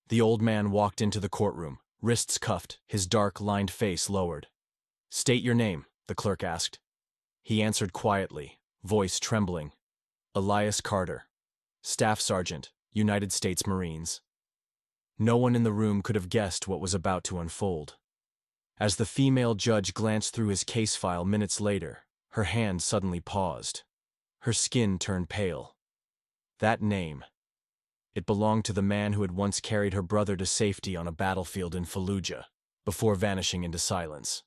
The old man walked into the courtroom, wrists cuffed, his dark, lined face lowered. "State your name," the clerk asked. He answered quietly, voice trembling. "Elias Carter, Staff Sergeant, United States Marines." No one in the room could have guessed what was about to unfold. As the female judge glanced through his case file minutes later, her hand suddenly paused. Her skin turned pale. That name. It belonged to the man who had once carried her brother to safety on a battlefield in Fallujah, before vanishing into silence.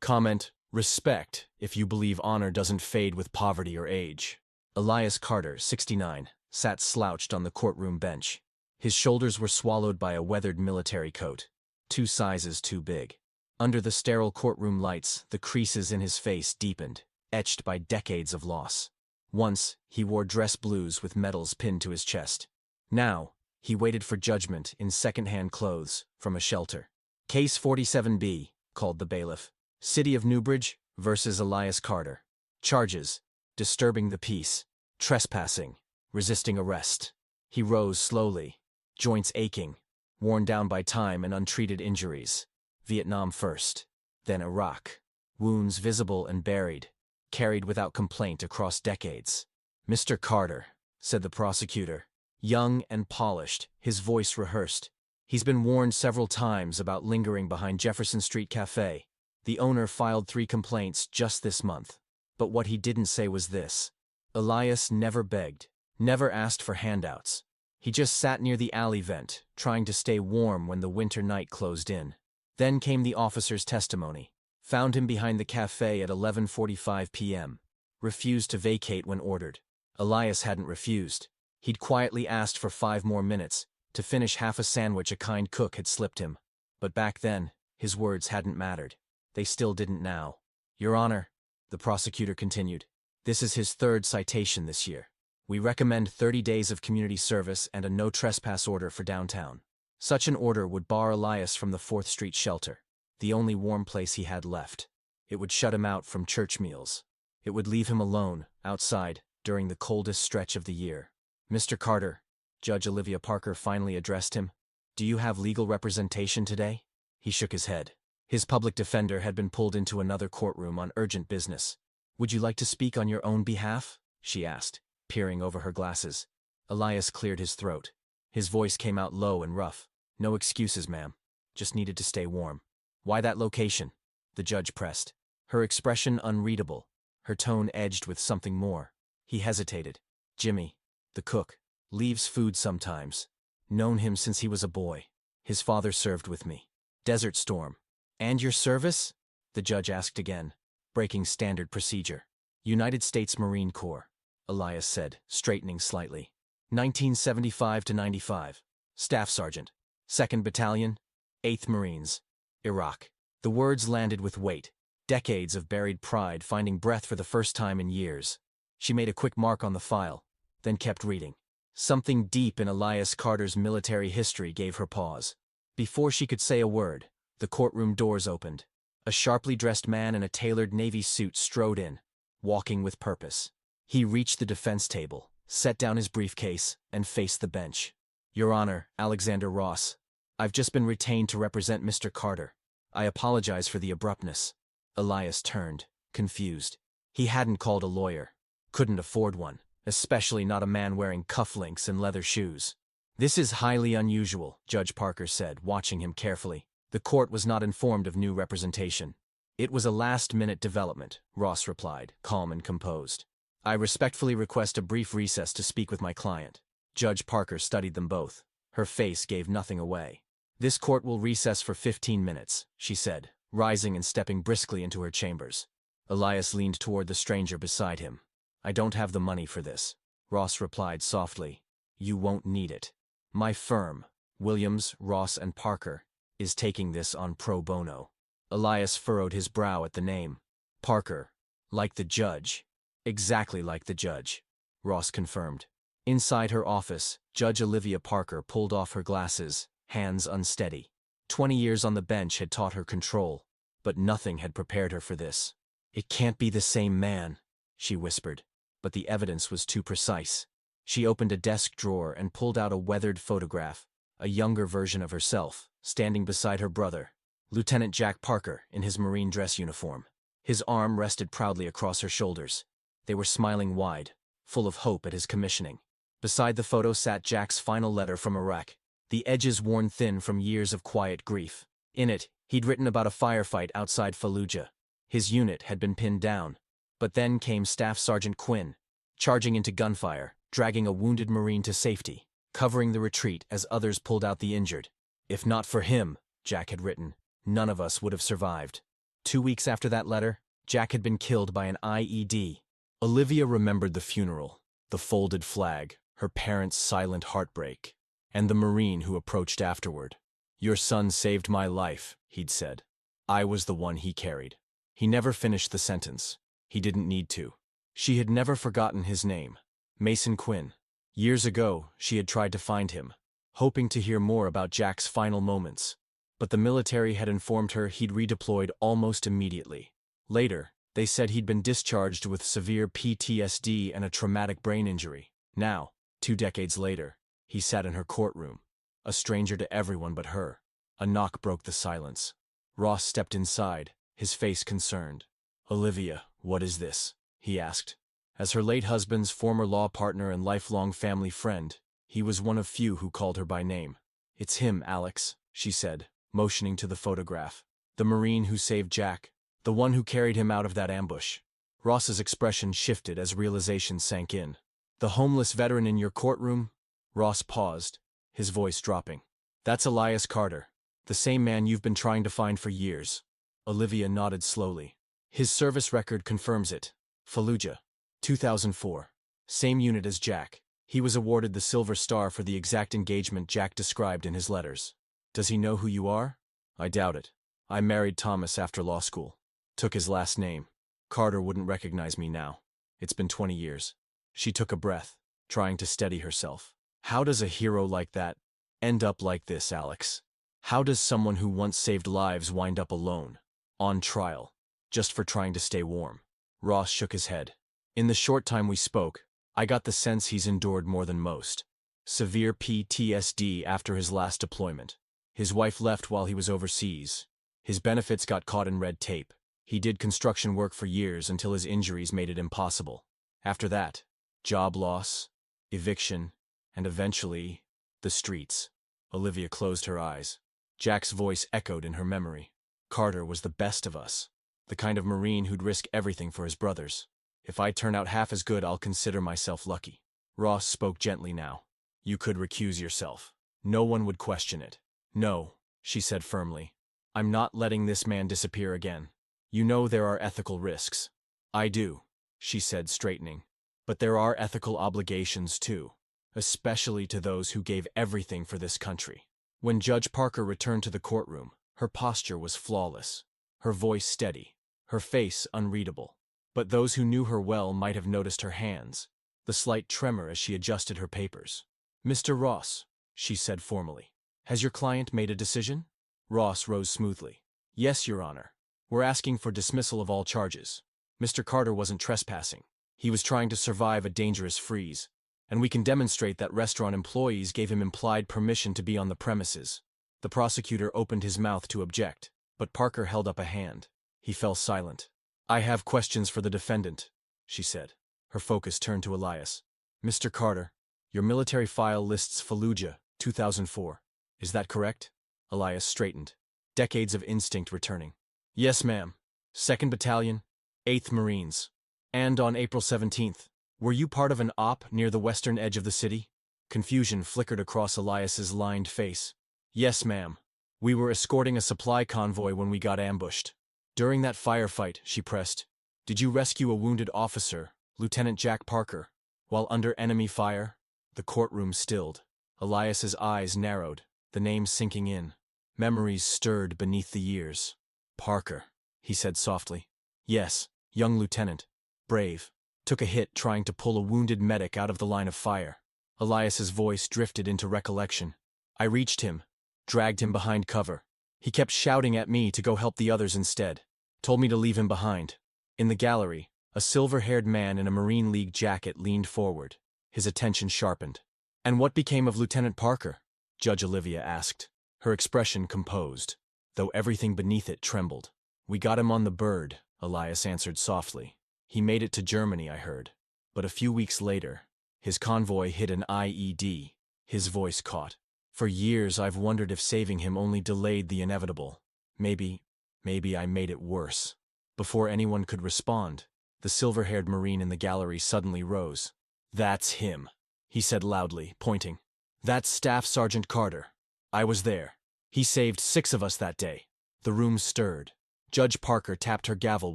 Comment: respect if you believe honor doesn't fade with poverty or age. Elias Carter, 69, sat slouched on the courtroom bench. His shoulders were swallowed by a weathered military coat, 2 sizes too big. Under the sterile courtroom lights, the creases in his face deepened, etched by decades of loss. Once, he wore dress blues with medals pinned to his chest. Now, he waited for judgment in second-hand clothes from a shelter. Case 47B, called the bailiff. City of Newbridge versus Elias Carter. Charges: disturbing the peace, trespassing, resisting arrest. He rose slowly, joints aching, worn down by time and untreated injuries. Vietnam first, then Iraq. Wounds visible and buried, carried without complaint across decades. "Mr. Carter," said the prosecutor, young and polished, his voice rehearsed. "He's been warned several times about lingering behind Jefferson Street Cafe. The owner filed 3 complaints just this month. But what he didn't say was this: Elias never begged, never asked for handouts. He just sat near the alley vent, trying to stay warm when the winter night closed in. Then came the officer's testimony. Found him behind the cafe at 11:45 p.m. Refused to vacate when ordered. Elias hadn't refused. He'd quietly asked for 5 more minutes, to finish half a sandwich a kind cook had slipped him. But back then, his words hadn't mattered. They still didn't now. "Your Honor," the prosecutor continued, "this is his 3rd citation this year. We recommend 30 days of community service and a no trespass order for downtown. Such an order would bar Elias from the 4th Street shelter, the only warm place he had left. It would shut him out from church meals. It would leave him alone, outside, during the coldest stretch of the year." "Mr. Carter," Judge Olivia Parker finally addressed him, "do you have legal representation today?" He shook his head. His public defender had been pulled into another courtroom on urgent business. "Would you like to speak on your own behalf?" she asked, peering over her glasses. Elias cleared his throat. His voice came out low and rough. "No excuses, ma'am. Just needed to stay warm." "Why that location?" the judge pressed. Her expression unreadable, her tone edged with something more. He hesitated. "Jimmy, the cook, leaves food sometimes. Known him since he was a boy. His father served with me. Desert Storm." "And your service?" the judge asked again, breaking standard procedure. "United States Marine Corps," Elias said, straightening slightly. 1975 to 95. Staff Sergeant. 2nd Battalion, 8th Marines. Iraq. The words landed with weight, decades of buried pride finding breath for the first time in years. She made a quick mark on the file, then kept reading. Something deep in Elias Carter's military history gave her pause. Before she could say a word, the courtroom doors opened. A sharply dressed man in a tailored navy suit strode in, walking with purpose. He reached the defense table, set down his briefcase, and faced the bench. "Your Honor, Alexander Ross. I've just been retained to represent Mr. Carter. I apologize for the abruptness." Elias turned, confused. He hadn't called a lawyer. Couldn't afford one, especially not a man wearing cufflinks and leather shoes. "This is highly unusual," Judge Parker said, watching him carefully. The court was not informed of new representation. "It was a last-minute development," Ross replied, calm and composed. "I respectfully request a brief recess to speak with my client." Judge Parker studied them both. Her face gave nothing away. "This court will recess for 15 minutes, she said, rising and stepping briskly into her chambers. Elias leaned toward the stranger beside him. "I don't have the money for this," Ross replied softly. "You won't need it. My firm, Williams, Ross and Parker, is taking this on pro bono." Elias furrowed his brow at the name. "Parker, like the judge." "Exactly like the judge," Ross confirmed. Inside her office, Judge Olivia Parker pulled off her glasses, hands unsteady. 20 years on the bench had taught her control, but nothing had prepared her for this. "It can't be the same man," she whispered, but the evidence was too precise. She opened a desk drawer and pulled out a weathered photograph, a younger version of herself, standing beside her brother, Lieutenant Jack Parker, in his Marine dress uniform. His arm rested proudly across her shoulders. They were smiling wide, full of hope at his commissioning. Beside the photo sat Jack's final letter from Iraq, the edges worn thin from years of quiet grief. In it, he'd written about a firefight outside Fallujah. His unit had been pinned down. But then came Staff Sergeant Quinn, charging into gunfire, dragging a wounded Marine to safety, covering the retreat as others pulled out the injured. If not for him, Jack had written, none of us would have survived. 2 weeks after that letter, Jack had been killed by an IED. Olivia remembered the funeral, the folded flag, her parents' silent heartbreak, and the Marine who approached afterward. "Your son saved my life," he'd said. "I was the one he carried." He never finished the sentence. He didn't need to. She had never forgotten his name, Mason Quinn. Years ago, she had tried to find him, hoping to hear more about Jack's final moments. But the military had informed her he'd redeployed almost immediately. Later, they said he'd been discharged with severe PTSD and a traumatic brain injury. Now, 2 decades later, he sat in her courtroom, a stranger to everyone but her. A knock broke the silence. Ross stepped inside, his face concerned. "Olivia, what is this?" he asked. As her late husband's former law partner and lifelong family friend, he was one of few who called her by name. "It's him, Alex," she said, motioning to the photograph. "The Marine who saved Jack, the one who carried him out of that ambush." Ross's expression shifted as realization sank in. "The homeless veteran in your courtroom?" Ross paused, his voice dropping. "That's Elias Carter, the same man you've been trying to find for years." Olivia nodded slowly. "His service record confirms it. Fallujah, 2004. Same unit as Jack. He was awarded the Silver Star for the exact engagement Jack described in his letters." "Does he know who you are?" "I doubt it. I married Thomas after law school. Took his last name. Carter wouldn't recognize me now. It's been 20 years. She took a breath, trying to steady herself. "How does a hero like that end up like this, Alex? How does someone who once saved lives wind up alone, on trial, just for trying to stay warm?" Ross shook his head. "In the short time we spoke, I got the sense he's endured more than most. Severe PTSD after his last deployment. His wife left while he was overseas. His benefits got caught in red tape. He did construction work for years until his injuries made it impossible. After that, job loss, eviction, and eventually, the streets." Olivia closed her eyes. Jack's voice echoed in her memory. "Carter was the best of us. The kind of Marine who'd risk everything for his brothers. If I turn out half as good, I'll consider myself lucky." Ross spoke gently now. "You could recuse yourself. No one would question it." "No," she said firmly. "I'm not letting this man disappear again. You know there are ethical risks." "I do," she said, straightening. "But there are ethical obligations too, especially to those who gave everything for this country." When Judge Parker returned to the courtroom, her posture was flawless, her voice steady, her face unreadable. But those who knew her well might have noticed her hands, the slight tremor as she adjusted her papers. "Mr. Ross," she said formally, "has your client made a decision?" Ross rose smoothly. "Yes, Your Honor. We're asking for dismissal of all charges. Mr. Carter wasn't trespassing. He was trying to survive a dangerous freeze, and we can demonstrate that restaurant employees gave him implied permission to be on the premises." The prosecutor opened his mouth to object, but Parker held up a hand. He fell silent. "I have questions for the defendant," she said. Her focus turned to Elias. "Mr. Carter, your military file lists Fallujah, 2004. Is that correct?" Elias straightened, decades of instinct returning. "Yes, ma'am. 2nd Battalion, 8th Marines. And on April 17th, were you part of an op near the western edge of the city?" Confusion flickered across Elias's lined face. "Yes, ma'am. We were escorting a supply convoy when we got ambushed." "During that firefight," she pressed, "did you rescue a wounded officer, Lieutenant Jack Parker, while under enemy fire?" The courtroom stilled. Elias's eyes narrowed, the name sinking in. Memories stirred beneath the years. "Parker," he said softly. "Yes, young lieutenant. Brave. Took a hit trying to pull a wounded medic out of the line of fire." Elias's voice drifted into recollection. "I reached him, dragged him behind cover. He kept shouting at me to go help the others instead. Told me to leave him behind." In the gallery, a silver-haired man in a Marine League jacket leaned forward, his attention sharpened. "And what became of Lieutenant Parker?" Judge Olivia asked, her expression composed, though everything beneath it trembled. We got him on the bird, Elias answered softly. He made it to Germany, I heard. But a few weeks later, his convoy hit an IED. His voice caught. For years I've wondered if saving him only delayed the inevitable. Maybe I made it worse. Before anyone could respond, the silver-haired Marine in the gallery suddenly rose. That's him, he said loudly, pointing. That's Staff Sergeant Carter. I was there. He saved 6 of us that day. The room stirred. Judge Parker tapped her gavel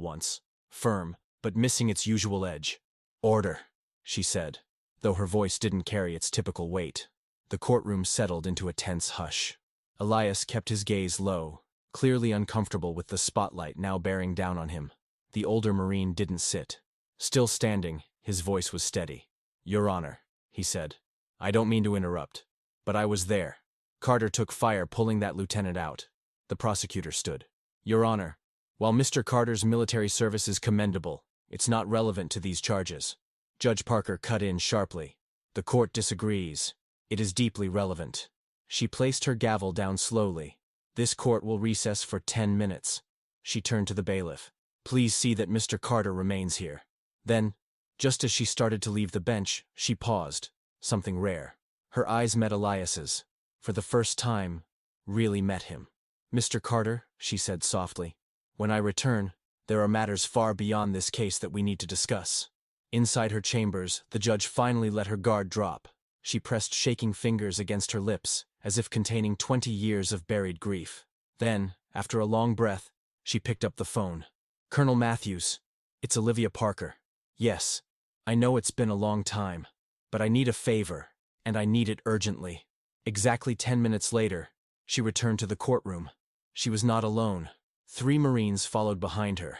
once, firm, but missing its usual edge. Order, she said, though her voice didn't carry its typical weight. The courtroom settled into a tense hush. Elias kept his gaze low, clearly uncomfortable with the spotlight now bearing down on him. The older Marine didn't sit. Still standing, his voice was steady. Your Honor, he said. I don't mean to interrupt, but I was there. Carter took fire pulling that lieutenant out. The prosecutor stood. Your Honor, while Mr. Carter's military service is commendable, it's not relevant to these charges. Judge Parker cut in sharply. The court disagrees. It is deeply relevant. She placed her gavel down slowly. This court will recess for 10 minutes. She turned to the bailiff. Please see that Mr. Carter remains here. Then, just as she started to leave the bench, she paused. Something rare. Her eyes met Elias's. For the first time, really met him. Mr. Carter, she said softly, when I return, there are matters far beyond this case that we need to discuss. Inside her chambers, the judge finally let her guard drop. She pressed shaking fingers against her lips, as if containing 20 years of buried grief. Then, after a long breath, she picked up the phone. Colonel Matthews, it's Olivia Parker. Yes, I know it's been a long time, but I need a favor, and I need it urgently. Exactly 10 minutes later, she returned to the courtroom. She was not alone. 3 Marines followed behind her.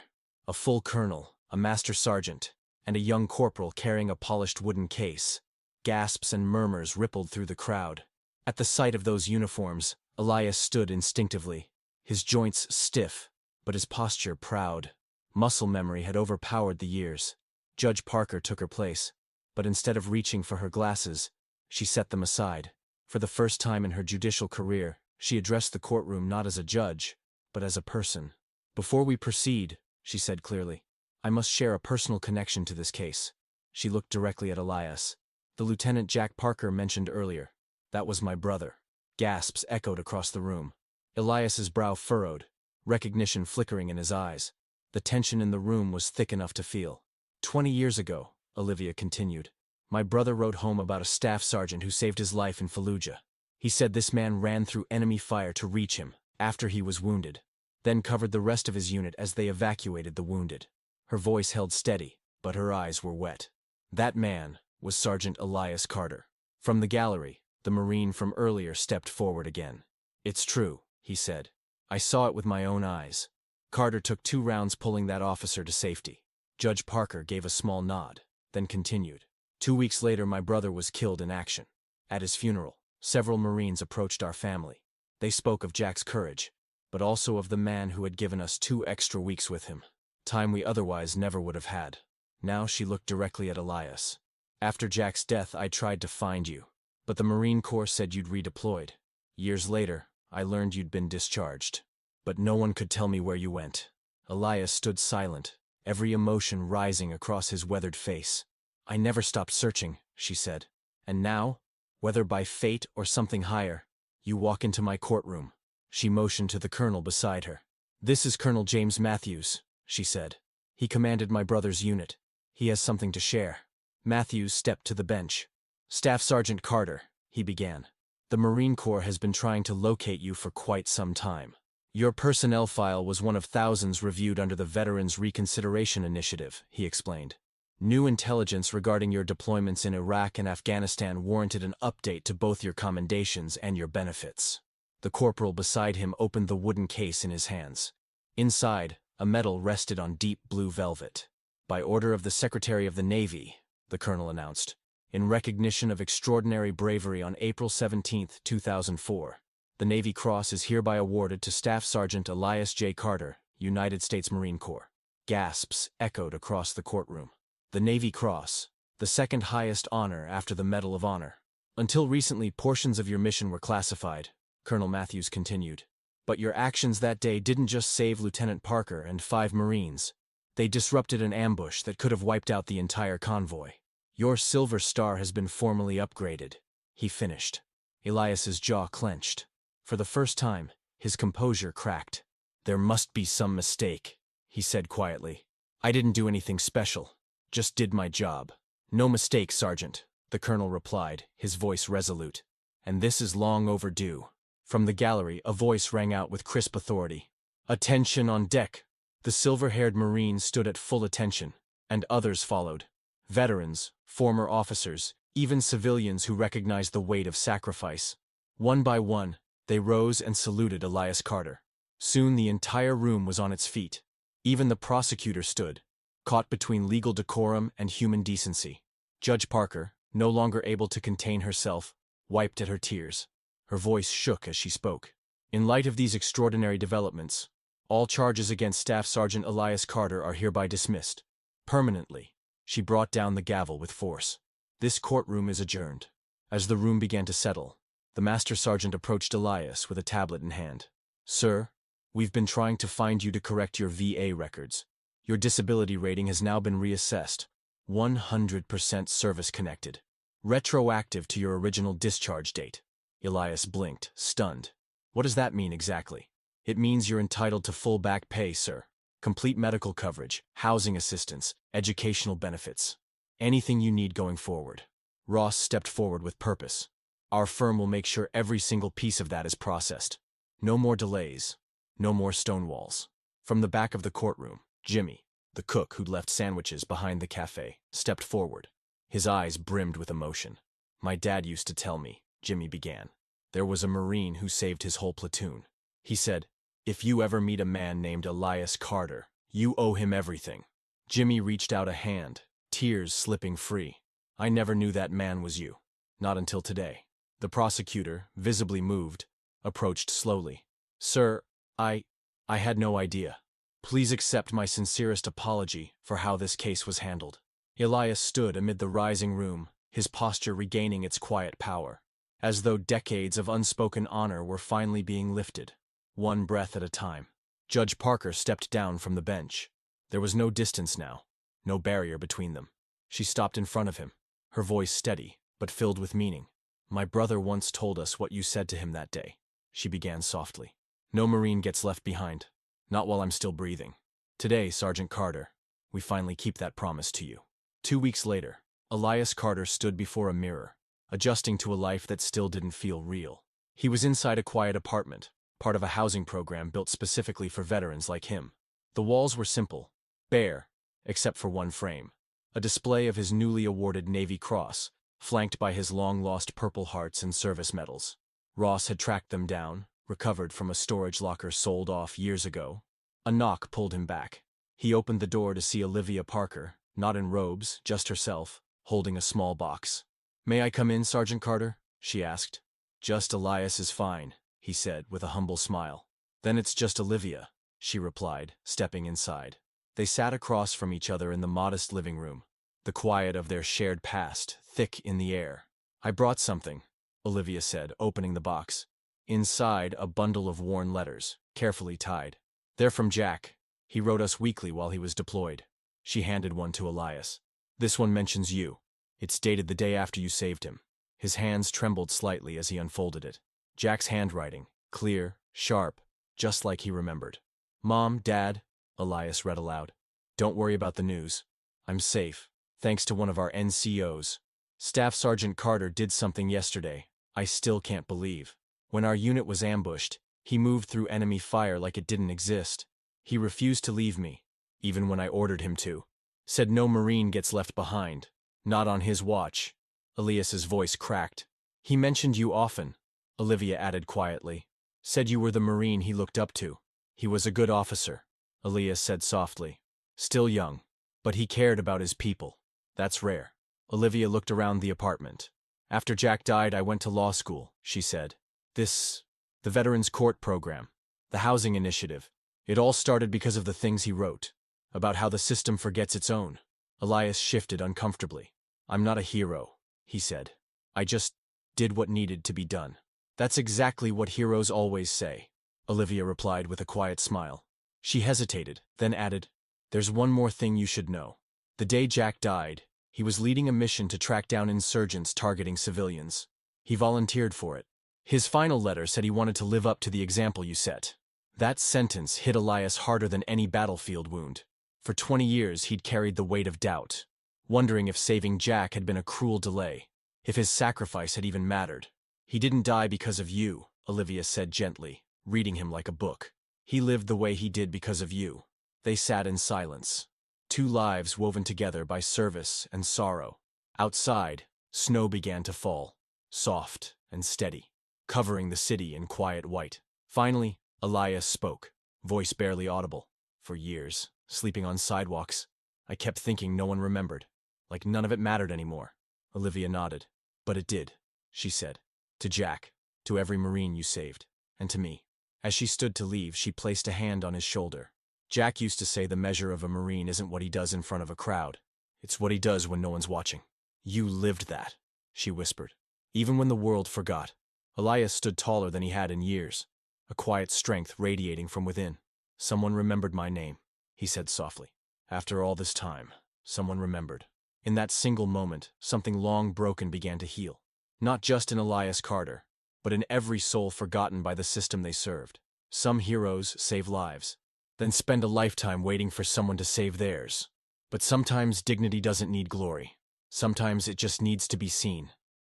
A full colonel, a master sergeant, and a young corporal carrying a polished wooden case. Gasps and murmurs rippled through the crowd. At the sight of those uniforms, Elias stood instinctively, his joints stiff, but his posture proud. Muscle memory had overpowered the years. Judge Parker took her place, but instead of reaching for her glasses, she set them aside. For the first time in her judicial career, she addressed the courtroom not as a judge, but as a person. Before we proceed, she said clearly, I must share a personal connection to this case. She looked directly at Elias. The Lieutenant Jack Parker mentioned earlier. That was my brother. Gasps echoed across the room. Elias's brow furrowed, recognition flickering in his eyes. The tension in the room was thick enough to feel. 20 years ago, Olivia continued, my brother wrote home about a staff sergeant who saved his life in Fallujah. He said this man ran through enemy fire to reach him, after he was wounded, then covered the rest of his unit as they evacuated the wounded. Her voice held steady, but her eyes were wet. That man was Sergeant Elias Carter. From the gallery, the Marine from earlier stepped forward again. It's true, he said. I saw it with my own eyes. Carter took 2 rounds pulling that officer to safety. Judge Parker gave a small nod, then continued. 2 weeks later, my brother was killed in action. At his funeral, several Marines approached our family. They spoke of Jack's courage, but also of the man who had given us 2 extra weeks with him. Time we otherwise never would have had. Now she looked directly at Elias. After Jack's death, I tried to find you, but the Marine Corps said you'd redeployed. Years later, I learned you'd been discharged. But no one could tell me where you went. Elias stood silent, every emotion rising across his weathered face. I never stopped searching, she said. And now, whether by fate or something higher, you walk into my courtroom. She motioned to the colonel beside her. This is Colonel James Matthews, she said. He commanded my brother's unit. He has something to share. Matthews stepped to the bench. Staff Sergeant Carter, he began. The Marine Corps has been trying to locate you for quite some time. Your personnel file was one of thousands reviewed under the Veterans Reconsideration Initiative, he explained. New intelligence regarding your deployments in Iraq and Afghanistan warranted an update to both your commendations and your benefits. The corporal beside him opened the wooden case in his hands. Inside, a medal rested on deep blue velvet. By order of the Secretary of the Navy, the colonel announced, in recognition of extraordinary bravery on April 17, 2004. The Navy Cross is hereby awarded to Staff Sergeant Elias J. Carter, United States Marine Corps. Gasps echoed across the courtroom. The Navy Cross, the second highest honor after the Medal of Honor. Until recently, portions of your mission were classified, Colonel Matthews continued. But your actions that day didn't just save Lieutenant Parker and 5 Marines. They disrupted an ambush that could have wiped out the entire convoy. Your Silver Star has been formally upgraded, he finished. Elias's jaw clenched. For the first time, his composure cracked. There must be some mistake, he said quietly. I didn't do anything special, just did my job. No mistake, Sergeant, the colonel replied, his voice resolute. And this is long overdue. From the gallery, a voice rang out with crisp authority. Attention on deck! The silver-haired Marine stood at full attention, and others followed. Veterans, former officers, even civilians who recognized the weight of sacrifice. One by one, they rose and saluted Elias Carter. Soon the entire room was on its feet. Even the prosecutor stood, caught between legal decorum and human decency. Judge Parker, no longer able to contain herself, wiped at her tears. Her voice shook as she spoke. In light of these extraordinary developments, all charges against Staff Sergeant Elias Carter are hereby dismissed. Permanently, she brought down the gavel with force. This courtroom is adjourned. As the room began to settle, the Master Sergeant approached Elias with a tablet in hand. Sir, we've been trying to find you to correct your VA records. Your disability rating has now been reassessed. 100% service-connected. Retroactive to your original discharge date. Elias blinked, stunned. What does that mean exactly? It means you're entitled to full back pay, sir. Complete medical coverage, housing assistance, educational benefits. Anything you need going forward. Ross stepped forward with purpose. Our firm will make sure every single piece of that is processed. No more delays. No more stonewalls. From the back of the courtroom, Jimmy, the cook who'd left sandwiches behind the cafe, stepped forward. His eyes brimmed with emotion. My dad used to tell me, Jimmy began. There was a Marine who saved his whole platoon. He said, if you ever meet a man named Elias Carter, you owe him everything. Jimmy reached out a hand, tears slipping free. I never knew that man was you. Not until today. The prosecutor, visibly moved, approached slowly. Sir, I had no idea. Please accept my sincerest apology for how this case was handled. Elias stood amid the rising room, his posture regaining its quiet power, as though decades of unspoken honor were finally being lifted, one breath at a time. Judge Parker stepped down from the bench. There was no distance now, no barrier between them. She stopped in front of him, her voice steady, but filled with meaning. My brother once told us what you said to him that day, she began softly. No Marine gets left behind, not while I'm still breathing. Today, Sergeant Carter, we finally keep that promise to you. 2 weeks later, Elias Carter stood before a mirror, adjusting to a life that still didn't feel real. He was inside a quiet apartment, part of a housing program built specifically for veterans like him. The walls were simple, bare, except for one frame, a display of his newly awarded Navy Cross, flanked by his long-lost Purple Hearts and service medals. Ross had tracked them down, recovered from a storage locker sold off years ago. A knock pulled him back. He opened the door to see Olivia Parker, not in robes, just herself, holding a small box. May I come in, Sergeant Carter? She asked. Just Elias is fine, he said with a humble smile. Then it's just Olivia, she replied, stepping inside. They sat across from each other in the modest living room, the quiet of their shared past thick in the air. I brought something, Olivia said, opening the box. Inside, a bundle of worn letters, carefully tied. They're from Jack. He wrote us weekly while he was deployed. She handed one to Elias. This one mentions you. It's dated the day after you saved him. His hands trembled slightly as he unfolded it. Jack's handwriting, clear, sharp, just like he remembered. Mom, Dad, Elias read aloud. Don't worry about the news. I'm safe, thanks to one of our NCOs. Staff Sergeant Carter did something yesterday I still can't believe. When our unit was ambushed, he moved through enemy fire like it didn't exist. He refused to leave me, even when I ordered him to. Said no Marine gets left behind. Not on his watch. Elias's voice cracked. He mentioned you often, Olivia added quietly. Said you were the Marine he looked up to. He was a good officer, Elias said softly. Still young, but he cared about his people. That's rare. Olivia looked around the apartment. After Jack died, I went to law school, she said. The Veterans Court program, the housing initiative. It all started because of the things he wrote, about how the system forgets its own. Elias shifted uncomfortably. I'm not a hero, he said. I just did what needed to be done. That's exactly what heroes always say, Olivia replied with a quiet smile. She hesitated, then added, "There's one more thing you should know. The day Jack died, he was leading a mission to track down insurgents targeting civilians. He volunteered for it. His final letter said he wanted to live up to the example you set." That sentence hit Elias harder than any battlefield wound. For 20 years he'd carried the weight of doubt, wondering if saving Jack had been a cruel delay, if his sacrifice had even mattered. "He didn't die because of you," Olivia said gently, reading him like a book. "He lived the way he did because of you." They sat in silence. Two lives woven together by service and sorrow. Outside, snow began to fall, soft and steady, covering the city in quiet white. Finally, Elias spoke, voice barely audible. "For years, sleeping on sidewalks, I kept thinking no one remembered, like none of it mattered anymore." Olivia nodded. "But it did," she said. "To Jack, to every Marine you saved, and to me." As she stood to leave, she placed a hand on his shoulder. "Jack used to say the measure of a Marine isn't what he does in front of a crowd. It's what he does when no one's watching. You lived that," she whispered. Even when the world forgot, Elias stood taller than he had in years, a quiet strength radiating from within. "Someone remembered my name," he said softly. "After all this time, someone remembered." In that single moment, something long broken began to heal. Not just in Elias Carter, but in every soul forgotten by the system they served. Some heroes save lives, then spend a lifetime waiting for someone to save theirs. But sometimes dignity doesn't need glory. Sometimes it just needs to be seen.